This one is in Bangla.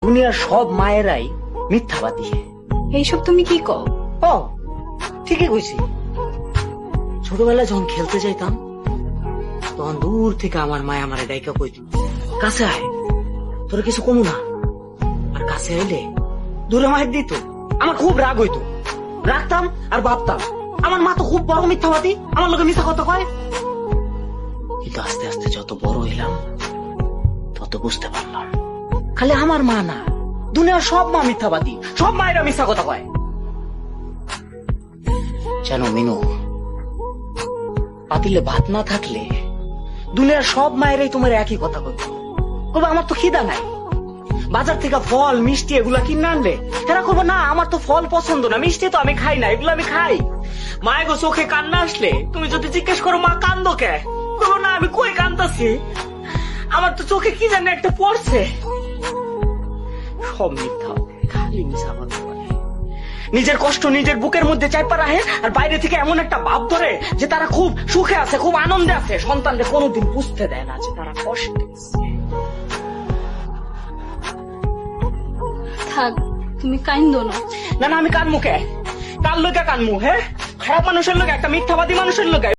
দুনিয়ার সব মায়েরাই মিথ্যাবাদী। এইসব তুমি কি কও? ও ঠিকই কইছি। ছোটবেলায় যখন খেলতে যাইতাম তখন দূর থেকে আমার মায় আমার ডাইকা কইত, কাছে আয়, তোর কিছু কমু না। আর কাছে আইলে দূরে মায়ের দিত। আমার খুব রাগ হইতো, রাখতাম আর ভাবতাম আমার মা তো খুব বড় মিথ্যাবাদী, আমার লোকে মিথ্যা কথা কয়। কিন্তু আস্তে আস্তে যত বড় হইলাম তত বুঝতে পারলাম খালি আমার মা না, দুনিয়ার সব মা মিথ্যাবাদী, সব মায়েরা মিথ্যা কথা কয়। জানো মিনু, পাতিলে ভাত না থাকলে দুনিয়ার সব মায়েরাই তোমার একই কথা বলবে, বলবে আমার তো খিদা নাই। বাজার থেকে ফল মিষ্টি এগুলা কিনে আনলে এরা করবো না আমার তো ফল পছন্দ না, মিষ্টি তো আমি খাই না, এগুলো আমি খাই। মায়ের গো চোখে কান্না আসলে তুমি যদি জিজ্ঞেস করো মা কান্দো কে, করবো না আমি কই কান্দাছি, আমার তো চোখে কি জানি একটা পড়ছে। সব মিথ্যা, খালি মিশা কথা বলে। নিজের কষ্ট নিজের বুকের মধ্যে চাইপা রাখে আর বাইরে থেকে এমন একটা ভাব ধরে যে তারা খুব সুখে আছে, খুব আনন্দে আছে, সন্তানদের কোনোদিন বুঝতে দেয় না যে তারা কষ্টে আছে। থাক, তুমি কাইন্দো না। না না আমি কানমু কে, কার লোকে কানমু? হ্যাঁ, খারাপ মানুষের লোকে, একটা মিথ্যাবাদী মানুষের লোকে।